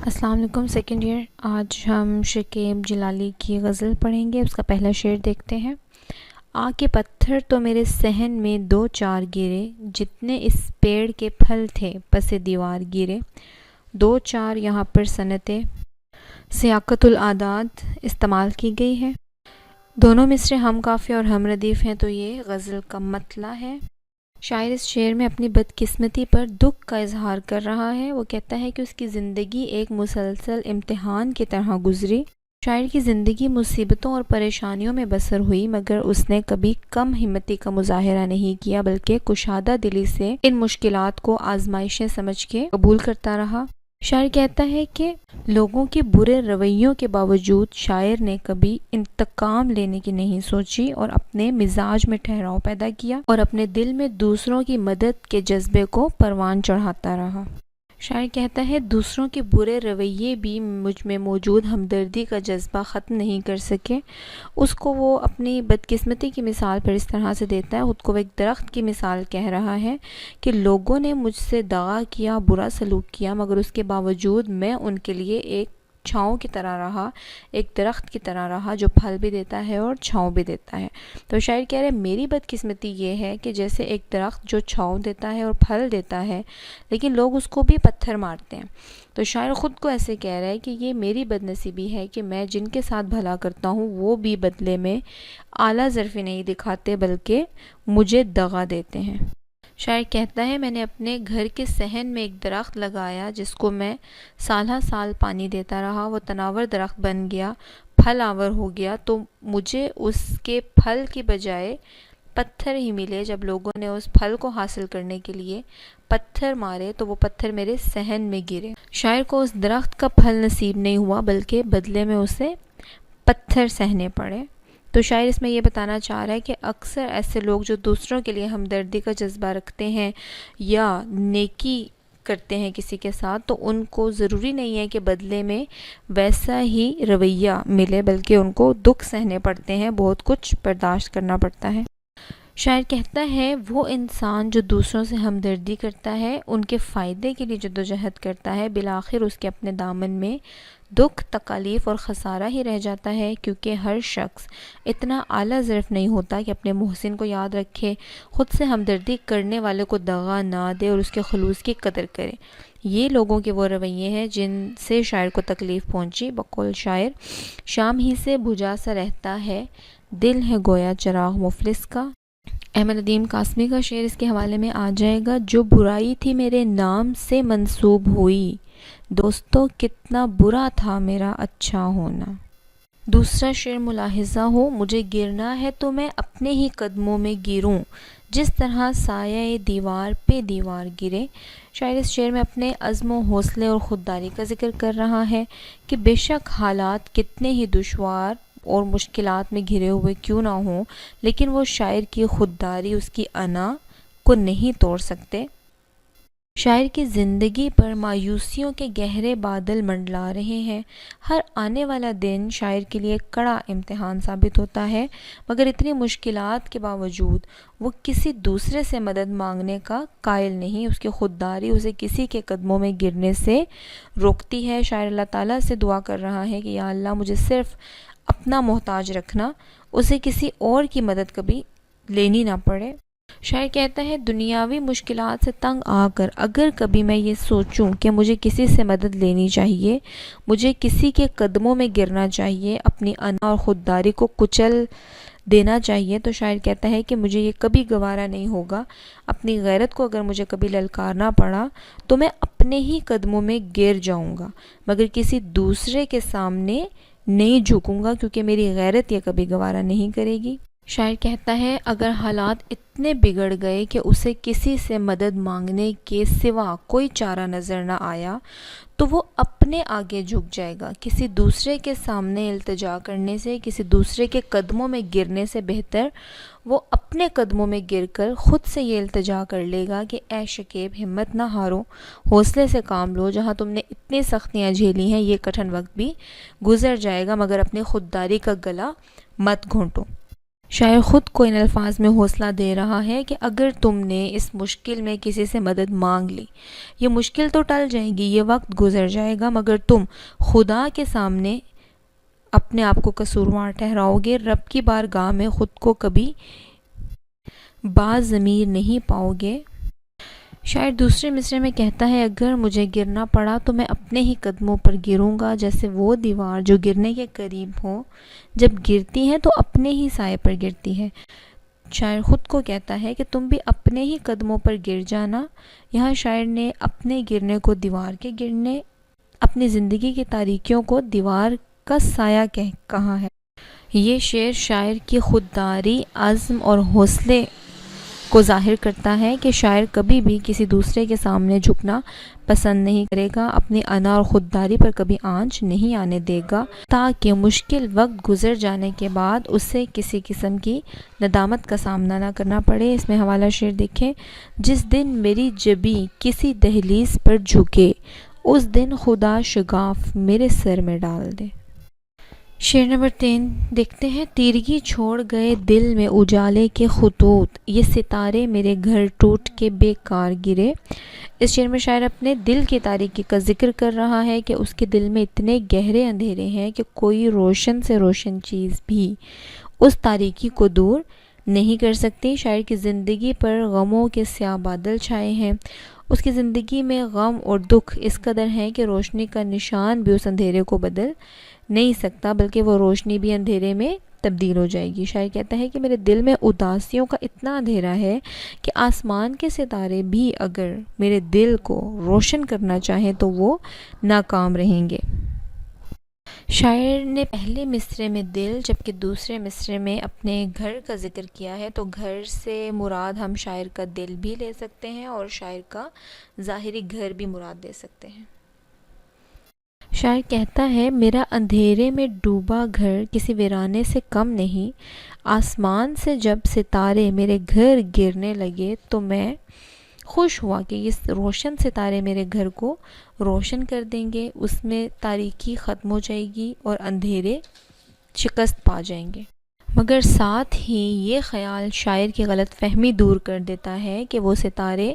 السلام علیکم second year. آج ہم شکیب جلالی کی غزل پڑھیں گے۔ اس کا پہلا شعر دیکھتے ہیں۔ آ کے پتھر تو میرے صحن میں دو چار گرے، جتنے اس پیڑ کے پھل تھے پس دیوار گرے۔ دو چار یہاں پر صنعتِ سیاقۃ الاعداد استعمال کی گئی ہے۔ دونوں مصرے ہم قافیہ اور ہم ردیف ہیں، تو یہ غزل کا مطلع ہے۔ شاعر اس شعر میں اپنی بدقسمتی پر دکھ کا اظہار کر رہا ہے۔ وہ کہتا ہے کہ اس کی زندگی ایک مسلسل امتحان کی طرح گزری۔ شاعر کی زندگی مصیبتوں اور پریشانیوں میں بسر ہوئی، مگر اس نے کبھی کم ہمتی کا مظاہرہ نہیں کیا، بلکہ کشادہ دلی سے ان مشکلات کو آزمائشیں سمجھ کے قبول کرتا رہا۔ شاعر کہتا ہے کہ لوگوں کے برے رویوں کے باوجود شاعر نے کبھی انتقام لینے کی نہیں سوچی اور اپنے مزاج میں ٹھہراؤ پیدا کیا اور اپنے دل میں دوسروں کی مدد کے جذبے کو پروان چڑھاتا رہا۔ شاعر کہتا ہے دوسروں کے برے رویے بھی مجھ میں موجود ہمدردی کا جذبہ ختم نہیں کر سکے۔ اس کو وہ اپنی بدقسمتی کی مثال پر اس طرح سے دیتا ہے، خود کو وہ ایک درخت کی مثال کہہ رہا ہے کہ لوگوں نے مجھ سے دغا کیا، برا سلوک کیا، مگر اس کے باوجود میں ان کے لیے ایک چھاؤں کی طرح رہا، ایک درخت کی طرح رہا جو پھل بھی دیتا ہے اور چھاؤں بھی دیتا ہے۔ تو شاعر کہہ رہے میری بدقسمتی یہ ہے کہ جیسے ایک درخت جو چھاؤں دیتا ہے اور پھل دیتا ہے، لیکن لوگ اس کو بھی پتھر مارتے ہیں۔ تو شاعر خود کو ایسے کہہ رہا ہے کہ یہ میری بد نصیبی ہے کہ میں جن کے ساتھ بھلا کرتا ہوں وہ بھی بدلے میں اعلیٰ ظرفی نہیں دکھاتے، بلکہ مجھے دغا دیتے ہیں۔ شاعر کہتا ہے میں نے اپنے گھر کے صحن میں ایک درخت لگایا جس کو میں سالہ سال پانی دیتا رہا، وہ تناور درخت بن گیا، پھل آور ہو گیا، تو مجھے اس کے پھل کی بجائے پتھر ہی ملے۔ جب لوگوں نے اس پھل کو حاصل کرنے کے لیے پتھر مارے تو وہ پتھر میرے صحن میں گرے۔ شاعر کو اس درخت کا پھل نصیب نہیں ہوا، بلکہ بدلے میں اسے پتھر سہنے پڑے۔ تو شاعر اس میں یہ بتانا چاہ رہا ہے کہ اکثر ایسے لوگ جو دوسروں کے لیے ہمدردی کا جذبہ رکھتے ہیں یا نیکی کرتے ہیں کسی کے ساتھ، تو ان کو ضروری نہیں ہے کہ بدلے میں ویسا ہی رویہ ملے، بلکہ ان کو دکھ سہنے پڑتے ہیں، بہت کچھ برداشت کرنا پڑتا ہے۔ شاعر کہتا ہے وہ انسان جو دوسروں سے ہمدردی کرتا ہے، ان کے فائدے کے لیے جدوجہد کرتا ہے، بالآخر اس کے اپنے دامن میں دکھ، تکالیف اور خسارہ ہی رہ جاتا ہے، کیونکہ ہر شخص اتنا اعلیٰ ظرف نہیں ہوتا کہ اپنے محسن کو یاد رکھے، خود سے ہمدردی کرنے والے کو دغا نہ دے اور اس کے خلوص کی قدر کرے۔ یہ لوگوں کے وہ رویے ہیں جن سے شاعر کو تکلیف پہنچی۔ بقول شاعر شام ہی سے بجھا سا رہتا ہے، دل ہے گویا چراغ مفلس کا۔ احمد ندیم قاسمی کا شعر اس کے حوالے میں آ جائے گا۔ جو برائی تھی میرے نام سے منسوب ہوئی، دوستو کتنا برا تھا میرا اچھا ہونا۔ دوسرا شعر ملاحظہ ہو، مجھے گرنا ہے تو میں اپنے ہی قدموں میں گروں، جس طرح سایہ دیوار پہ دیوار گرے۔ شاعر اس شعر میں اپنے عزم و حوصلے اور خودداری کا ذکر کر رہا ہے کہ بے شک حالات کتنے ہی دشوار اور مشکلات میں گھرے ہوئے کیوں نہ ہوں، لیکن وہ شاعر کی خودداری، اس کی انا کو نہیں توڑ سکتے۔ شاعر کی زندگی پر مایوسیوں کے گہرے بادل منڈلا رہے ہیں۔ ہر آنے والا دن شاعر کے لیے کڑا امتحان ثابت ہوتا ہے، مگر اتنی مشکلات کے باوجود وہ کسی دوسرے سے مدد مانگنے کا قائل نہیں۔ اس کی خودداری اسے کسی کے قدموں میں گرنے سے روکتی ہے۔ شاعر اللہ تعالیٰ سے دعا کر رہا ہے کہ یا اللہ مجھے صرف اپنا محتاج رکھنا، اسے کسی اور کی مدد کبھی لینی نہ پڑے۔ شاعر کہتا ہے دنیاوی مشکلات سے تنگ آ کر اگر کبھی میں یہ سوچوں کہ مجھے کسی سے مدد لینی چاہیے، مجھے کسی کے قدموں میں گرنا چاہیے، اپنی انا اور خودداری کو کچل دینا چاہیے، تو شاعر کہتا ہے کہ مجھے یہ کبھی گوارا نہیں ہوگا۔ اپنی غیرت کو اگر مجھے کبھی للکارنا پڑا تو میں اپنے ہی قدموں میں گر جاؤں گا، مگر کسی دوسرے کے سامنے نہیں جھکوں گا، کیونکہ میری غیرت یہ کبھی گوارا نہیں کرے گی۔ شاعر کہتا ہے اگر حالات اتنے بگڑ گئے کہ اسے کسی سے مدد مانگنے کے سوا کوئی چارہ نظر نہ آیا، تو وہ اپنے آگے جھک جائے گا۔ کسی دوسرے کے سامنے التجا کرنے سے، کسی دوسرے کے قدموں میں گرنے سے بہتر وہ اپنے قدموں میں گر کر خود سے یہ التجا کر لے گا کہ اے شکیب ہمت نہ ہارو، حوصلے سے کام لو، جہاں تم نے اتنی سختیاں جھیلی ہیں یہ کٹھن وقت بھی گزر جائے گا، مگر اپنی خودداری کا گلا مت گھونٹو۔ شاعر خود کو ان الفاظ میں حوصلہ دے رہا ہے کہ اگر تم نے اس مشکل میں کسی سے مدد مانگ لی، یہ مشکل تو ٹل جائے گی، یہ وقت گزر جائے گا، مگر تم خدا کے سامنے اپنے آپ کو قصوروار ٹھہراؤ گے، رب کی بارگاہ میں خود کو کبھی باز ضمیر نہیں پاؤ گے۔ شاعر دوسرے مصرعے میں کہتا ہے، اگر مجھے گرنا پڑا تو میں اپنے ہی قدموں پر گروں گا، جیسے وہ دیوار جو گرنے کے قریب ہو جب گرتی ہے تو اپنے ہی سائے پر گرتی ہے۔ شاعر خود کو کہتا ہے کہ تم بھی اپنے ہی قدموں پر گر جانا۔ یہاں شاعر نے اپنے گرنے کو دیوار کے گرنے، اپنی زندگی کی تاریکیوں کو دیوار کا سایہ کہا ہے۔ یہ شعر شاعر کی خودداری، عزم اور حوصلے کو ظاہر کرتا ہے کہ شاعر کبھی بھی کسی دوسرے کے سامنے جھکنا پسند نہیں کرے گا، اپنی انا اور خودداری پر کبھی آنچ نہیں آنے دے گا، تاکہ مشکل وقت گزر جانے کے بعد اسے کسی قسم کی ندامت کا سامنا نہ کرنا پڑے۔ اس میں حوالہ شعر دیکھیں، جس دن میری جبیں کسی دہلیز پر جھکے، اس دن خدا شگاف میرے سر میں ڈال دے۔ شعر نمبر 3 دیکھتے ہیں، تیرگی چھوڑ گئے دل میں اجالے کے خطوط، یہ ستارے میرے گھر ٹوٹ کے بیکار گرے۔ اس شعر میں شاعر اپنے دل کی تاریکی کا ذکر کر رہا ہے کہ اس کے دل میں اتنے گہرے اندھیرے ہیں کہ کوئی روشن سے روشن چیز بھی اس تاریکی کو دور نہیں کر سکتی۔ شاعر کی زندگی پر غموں کے سیاہ بادل چھائے ہیں، اس کی زندگی میں غم اور دکھ اس قدر ہیں کہ روشنی کا نشان بھی اس اندھیرے کو بدل نہیں سکتا، بلکہ وہ روشنی بھی اندھیرے میں تبدیل ہو جائے گی۔ شاعر کہتا ہے کہ میرے دل میں اداسیوں کا اتنا اندھیرا ہے کہ آسمان کے ستارے بھی اگر میرے دل کو روشن کرنا چاہیں تو وہ ناکام رہیں گے۔ شاعر نے پہلے مصرعے میں دل جبکہ دوسرے مصرعے میں اپنے گھر کا ذکر کیا ہے، تو گھر سے مراد ہم شاعر کا دل بھی لے سکتے ہیں اور شاعر کا ظاہری گھر بھی مراد دے سکتے ہیں۔ شاعر کہتا ہے، میرا اندھیرے میں ڈوبا گھر کسی ویرانے سے کم نہیں، آسمان سے جب ستارے میرے گھر گرنے لگے تو میں خوش ہوا کہ یہ روشن ستارے میرے گھر کو روشن کر دیں گے، اس میں تاریکی ختم ہو جائے گی اور اندھیرے شکست پا جائیں گے۔ مگر ساتھ ہی یہ خیال شاعر کی غلط فہمی دور کر دیتا ہے کہ وہ ستارے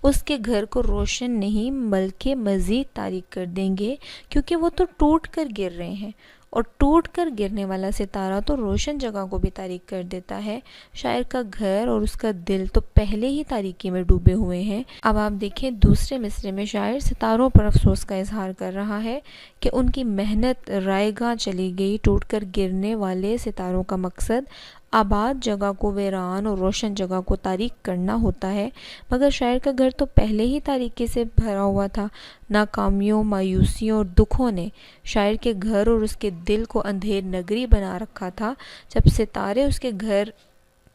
اس کے گھر کو روشن نہیں بلکہ مزید تاریک کر دیں گے، کیونکہ وہ تو ٹوٹ کر گر رہے ہیں، اور ٹوٹ کر گرنے والا ستارہ تو روشن جگہ کو بھی تاریک کر دیتا ہے۔ شاعر کا گھر اور اس کا دل تو پہلے ہی تاریکی میں ڈوبے ہوئے ہیں۔ اب آپ دیکھیں دوسرے مصرعے میں شاعر ستاروں پر افسوس کا اظہار کر رہا ہے کہ ان کی محنت رائے گاہ چلی گئی۔ ٹوٹ کر گرنے والے ستاروں کا مقصد آباد جگہ کو ویران اور روشن جگہ کو تاریک کرنا ہوتا ہے، مگر شاعر کا گھر تو پہلے ہی تاریکی سے بھرا ہوا تھا۔ ناکامیوں، مایوسیوں اور دکھوں نے شاعر کے گھر اور اس کے دل کو اندھیر نگری بنا رکھا تھا۔ جب ستارے اس کے گھر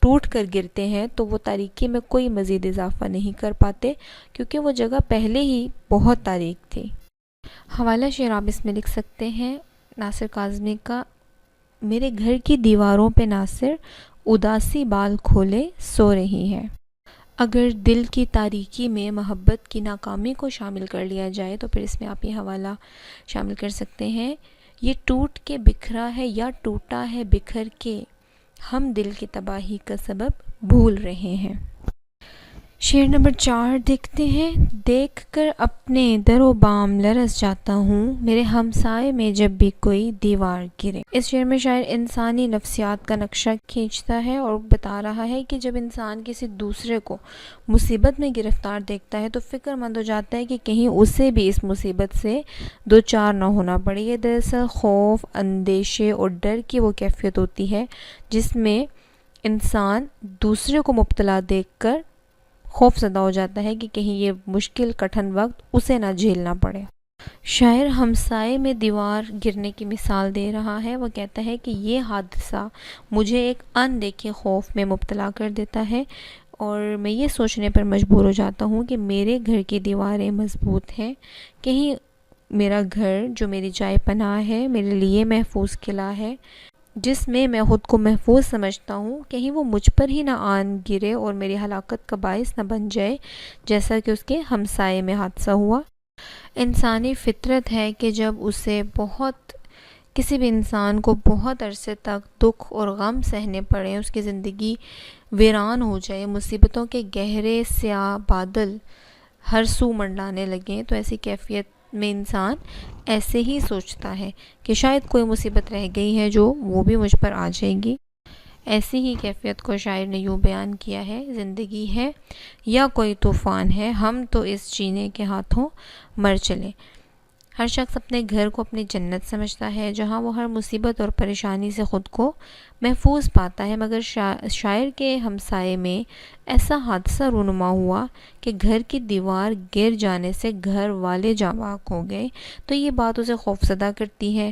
ٹوٹ کر گرتے ہیں تو وہ تاریکی میں کوئی مزید اضافہ نہیں کر پاتے، کیونکہ وہ جگہ پہلے ہی بہت تاریک تھی۔ حوالہ شعر آپ اس میں لکھ سکتے ہیں، ناصر کاظمی کا، میرے گھر کی دیواروں پہ ناصر اداسی بال کھولے سو رہی ہے۔ اگر دل کی تاریکی میں محبت کی ناکامی کو شامل کر لیا جائے تو پھر اس میں آپ یہ حوالہ شامل کر سکتے ہیں، یہ ٹوٹ کے بکھرا ہے یا ٹوٹا ہے بکھر کے، ہم دل کی تباہی کا سبب بھول رہے ہیں۔ شعر نمبر 4 دیکھتے ہیں، دیکھ کر اپنے در و بام لرز جاتا ہوں، میرے ہمسائے میں جب بھی کوئی دیوار گرے۔ اس شعر میں شاعر انسانی نفسیات کا نقشہ کھینچتا ہے اور بتا رہا ہے کہ جب انسان کسی دوسرے کو مصیبت میں گرفتار دیکھتا ہے تو فکر مند ہو جاتا ہے کہ کہیں اسے بھی اس مصیبت سے دوچار نہ ہونا پڑے۔ یہ دراصل خوف، اندیشے اور ڈر کی وہ کیفیت ہوتی ہے جس میں انسان دوسرے کو مبتلا دیکھ کر خوف زدہ ہو جاتا ہے کہ کہیں یہ مشکل کٹھن وقت اسے نہ جھیلنا پڑے۔ شاعر ہمسائے میں دیوار گرنے کی مثال دے رہا ہے۔ وہ کہتا ہے کہ یہ حادثہ مجھے ایک اندیکھے خوف میں مبتلا کر دیتا ہے اور میں یہ سوچنے پر مجبور ہو جاتا ہوں کہ میرے گھر کی دیواریں مضبوط ہیں، کہیں میرا گھر جو میری جائے پناہ ہے، میرے لیے محفوظ قلعہ ہے جس میں میں خود کو محفوظ سمجھتا ہوں، کہیں وہ مجھ پر ہی نہ آن گرے اور میری ہلاکت کا باعث نہ بن جائے جیسا کہ اس کے ہمسائے میں حادثہ ہوا۔ انسانی فطرت ہے کہ جب اسے بہت کسی بھی انسان کو بہت عرصے تک دکھ اور غم سہنے پڑے، اس کی زندگی ویران ہو جائے، مصیبتوں کے گہرے سیاہ بادل ہر سو منڈلانے لگیں، تو ایسی کیفیت میں انسان ایسے ہی سوچتا ہے کہ شاید کوئی مصیبت رہ گئی ہے جو وہ بھی مجھ پر آ جائے گی۔ ایسی ہی کیفیت کو شاعر نے یوں بیان کیا ہے: زندگی ہے یا کوئی طوفان ہے، ہم تو اس جینے کے ہاتھوں مر چلے۔ ہر شخص اپنے گھر کو اپنی جنت سمجھتا ہے، جہاں وہ ہر مصیبت اور پریشانی سے خود کو محفوظ پاتا ہے، مگر شاعر کے ہمسائے میں ایسا حادثہ رونما ہوا کہ گھر کی دیوار گر جانے سے گھر والے جاں بحق ہو گئے، تو یہ بات اسے خوفزدہ کرتی ہے۔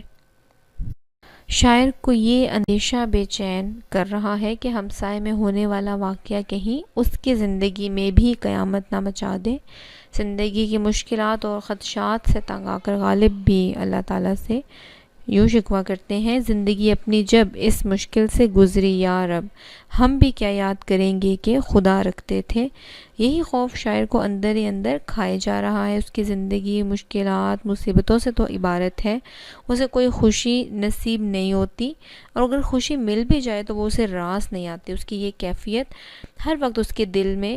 شاعر کو یہ اندیشہ بے چین کر رہا ہے کہ ہمسائے میں ہونے والا واقعہ کہیں اس کی زندگی میں بھی قیامت نہ مچا دے۔ زندگی کی مشکلات اور خدشات سے تنگ آ کر غالب بھی اللہ تعالیٰ سے یوں شکوہ کرتے ہیں: زندگی اپنی جب اس مشکل سے گزری یا رب، ہم بھی کیا یاد کریں گے کہ خدا رکھتے تھے۔ یہی خوف شاعر کو اندر ہی اندر کھائے جا رہا ہے۔ اس کی زندگی مشکلات، مصیبتوں سے تو عبارت ہے، اسے کوئی خوشی نصیب نہیں ہوتی، اور اگر خوشی مل بھی جائے تو وہ اسے راس نہیں آتی۔ اس کی یہ کیفیت ہر وقت اس کے دل میں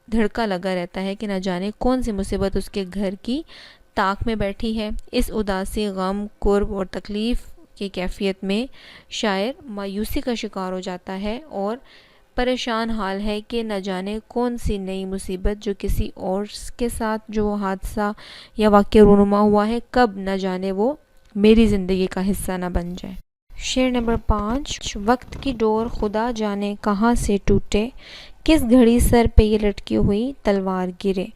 دھڑکا لگا رہتا ہے کہ نہ جانے کون سی مصیبت اس کے گھر کی طاق میں بیٹھی ہے۔ اس اداسی، غم، کرب اور تکلیف کی کیفیت میں شاعر مایوسی کا شکار ہو جاتا ہے اور پریشان حال ہے کہ نہ جانے کون سی نئی مصیبت جو کسی اور کے ساتھ جو حادثہ یا واقعہ رونما ہوا ہے، کب نہ جانے وہ میری زندگی کا حصہ نہ بن جائے۔ شعر نمبر 5: وقت کی ڈور خدا جانے کہاں سے ٹوٹے، کس گھڑی سر پہ یہ لٹکی ہوئی تلوار گرے۔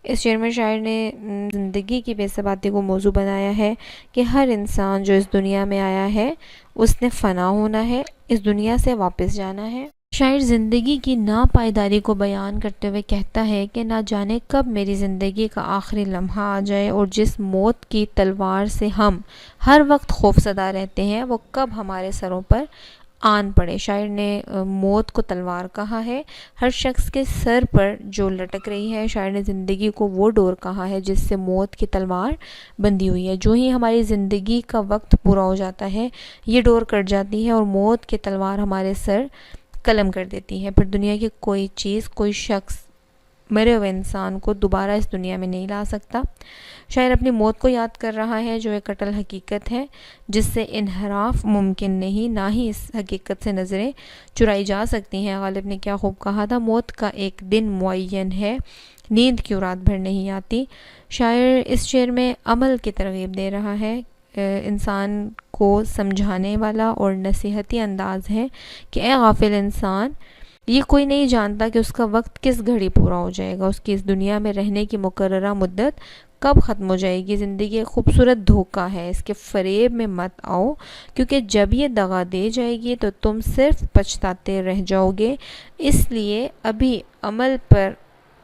اس شعر میں شاعر نے زندگی کی بے ثباتی کو موضوع بنایا ہے کہ ہر انسان جو اس دنیا میں آیا ہے اس نے فنا ہونا ہے، اس دنیا سے واپس جانا ہے۔ شاعر زندگی کی ناپائیداری کو بیان کرتے ہوئے کہتا ہے کہ نہ جانے کب میری زندگی کا آخری لمحہ آ جائے، اور جس موت کی تلوار سے ہم ہر وقت خوفزدہ رہتے ہیں وہ کب ہمارے سروں پر آن پڑے۔ شاعر نے موت کو تلوار کہا ہے، ہر شخص کے سر پر جو لٹک رہی ہے۔ شاعر نے زندگی کو وہ ڈور کہا ہے جس سے موت کی تلوار بندھی ہوئی ہے۔ جو ہی ہماری زندگی کا وقت پورا ہو جاتا ہے، یہ ڈور کٹ جاتی ہے اور موت کی تلوار ہمارے سر قلم کر دیتی ہے۔ پھر دنیا کی کوئی چیز، کوئی شخص مرے ہوئے انسان کو دوبارہ اس دنیا میں نہیں لا سکتا۔ شاعر اپنی موت کو یاد کر رہا ہے، جو ایک اٹل حقیقت ہے جس سے انحراف ممکن نہیں، نہ ہی اس حقیقت سے نظریں چرائی جا سکتی ہیں۔ غالب نے کیا خوب کہا تھا: موت کا ایک دن معین ہے، نیند کیوں رات بھر نہیں آتی۔ شاعر اس شعر میں عمل کی ترغیب دے رہا ہے، انسان کو سمجھانے والا اور نصیحتی انداز ہے کہ اے غافل انسان، یہ کوئی نہیں جانتا کہ اس کا وقت کس گھڑی پورا ہو جائے گا، اس کی اس دنیا میں رہنے کی مقررہ مدت کب ختم ہو جائے گی۔ زندگی ایک خوبصورت دھوکہ ہے، اس کے فریب میں مت آؤ، کیونکہ جب یہ دغا دے جائے گی تو تم صرف پچھتاتے رہ جاؤ گے۔ اس لیے ابھی عمل پر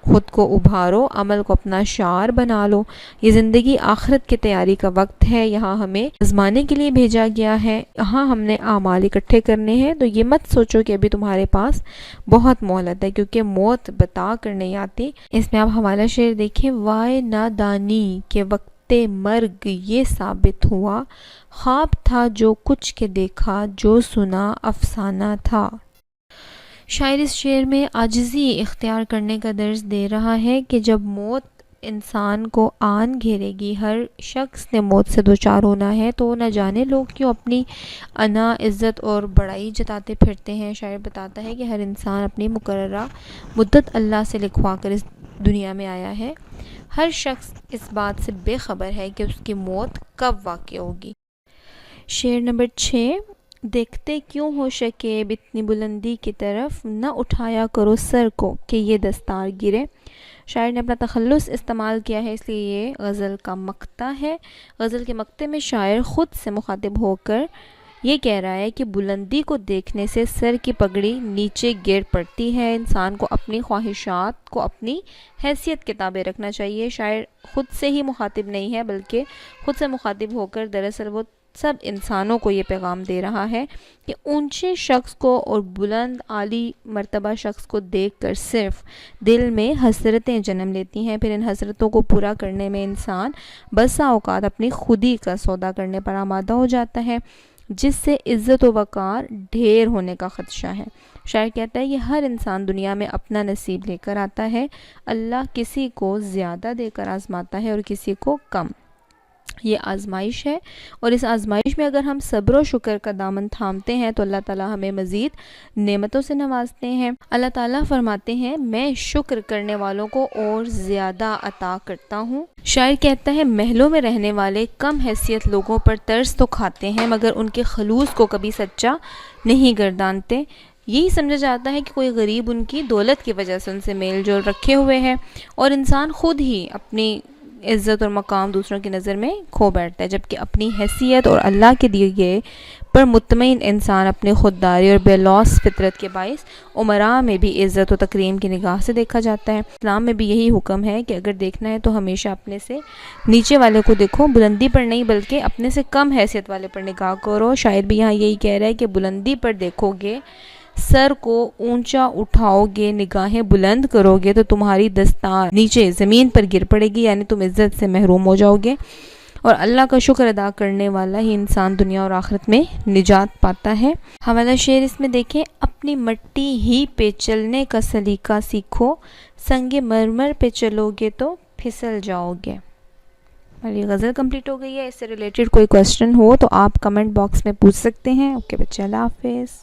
خود کو ابھارو، عمل کو اپنا شعار بنا لو۔ یہ زندگی آخرت کی تیاری کا وقت ہے، یہاں ہمیں آزمانے کے لیے بھیجا گیا ہے، یہاں ہم نے اعمال اکٹھے کرنے ہیں، تو یہ مت سوچو کہ ابھی تمہارے پاس بہت مہلت ہے، کیونکہ موت بتا کر نہیں آتی۔ اس میں آپ حوالہ شعر دیکھیں: وائے نادانی کہ وقت مرگ یہ ثابت ہوا، خواب تھا جو کچھ کے دیکھا، جو سنا افسانہ تھا۔ شاعر اس شعر میں عاجزی اختیار کرنے کا درس دے رہا ہے کہ جب موت انسان کو آن گھیرے گی، ہر شخص نے موت سے دوچار ہونا ہے، تو نہ جانے لوگ کیوں اپنی انا، عزت اور بڑائی جتاتے پھرتے ہیں۔ شاعر بتاتا ہے کہ ہر انسان اپنی مقررہ مدت اللہ سے لکھوا کر اس دنیا میں آیا ہے، ہر شخص اس بات سے بے خبر ہے کہ اس کی موت کب واقع ہوگی۔ شعر نمبر 6: دیکھتے کیوں ہو شکیب اتنی بلندی کی طرف، نہ اٹھایا کرو سر کو کہ یہ دستار گرے۔ شاعر نے اپنا تخلص استعمال کیا ہے، اس لیے یہ غزل کا مقطع ہے۔ غزل کے مقطع میں شاعر خود سے مخاطب ہو کر یہ کہہ رہا ہے کہ بلندی کو دیکھنے سے سر کی پگڑی نیچے گر پڑتی ہے، انسان کو اپنی خواہشات کو اپنی حیثیت کے تابع رکھنا چاہیے۔ شاعر خود سے ہی مخاطب نہیں ہے، بلکہ خود سے مخاطب ہو کر دراصل وہ سب انسانوں کو یہ پیغام دے رہا ہے کہ اونچے شخص کو اور بلند عالی مرتبہ شخص کو دیکھ کر صرف دل میں حسرتیں جنم لیتی ہیں، پھر ان حسرتوں کو پورا کرنے میں انسان بسا اوقات اپنی خودی کا سودا کرنے پر آمادہ ہو جاتا ہے، جس سے عزت و وقار ڈھیر ہونے کا خدشہ ہے۔ شاعر کہتا ہے یہ ہر انسان دنیا میں اپنا نصیب لے کر آتا ہے، اللہ کسی کو زیادہ دے کر آزماتا ہے اور کسی کو کم۔ یہ آزمائش ہے، اور اس آزمائش میں اگر ہم صبر و شکر کا دامن تھامتے ہیں تو اللہ تعالیٰ ہمیں مزید نعمتوں سے نوازتے ہیں۔ اللہ تعالیٰ فرماتے ہیں میں شکر کرنے والوں کو اور زیادہ عطا کرتا ہوں۔ شاعر کہتا ہے محلوں میں رہنے والے کم حیثیت لوگوں پر ترس تو کھاتے ہیں مگر ان کے خلوص کو کبھی سچا نہیں گردانتے۔ یہی سمجھا جاتا ہے کہ کوئی غریب ان کی دولت کی وجہ سے ان سے میل جول رکھے ہوئے ہے، اور انسان خود ہی اپنی عزت اور مقام دوسروں کی نظر میں کھو بیٹھتا ہے، جبکہ اپنی حیثیت اور اللہ کے دیے گئے پر مطمئن انسان اپنے خودداری اور بے لوث فطرت کے باعث امراء میں بھی عزت و تکریم کی نگاہ سے دیکھا جاتا ہے۔ اسلام میں بھی یہی حکم ہے کہ اگر دیکھنا ہے تو ہمیشہ اپنے سے نیچے والے کو دیکھو، بلندی پر نہیں بلکہ اپنے سے کم حیثیت والے پر نگاہ کرو۔ شاعر بھی یہاں یہی کہہ رہا ہے کہ بلندی پر دیکھو گے، سر کو اونچا اٹھاؤ گے، نگاہیں بلند کرو گے تو تمہاری دستار نیچے زمین پر گر پڑے گی، یعنی تم عزت سے محروم ہو جاؤ گے، اور اللہ کا شکر ادا کرنے والا ہی انسان دنیا اور آخرت میں نجات پاتا ہے۔ حوالہ شعر اس میں دیکھیں، اپنی مٹی ہی پہ چلنے کا سلیقہ سیکھو، سنگ مرمر پہ چلو گے تو پھسل جاؤ گے۔ ہماری غزل کمپلیٹ ہو گئی ہے۔ اس سے ریلیٹڈ کوئی کوسچن ہو تو آپ کمنٹ باکس میں پوچھ سکتے ہیں۔ اوکے بچے، اللہ حافظ۔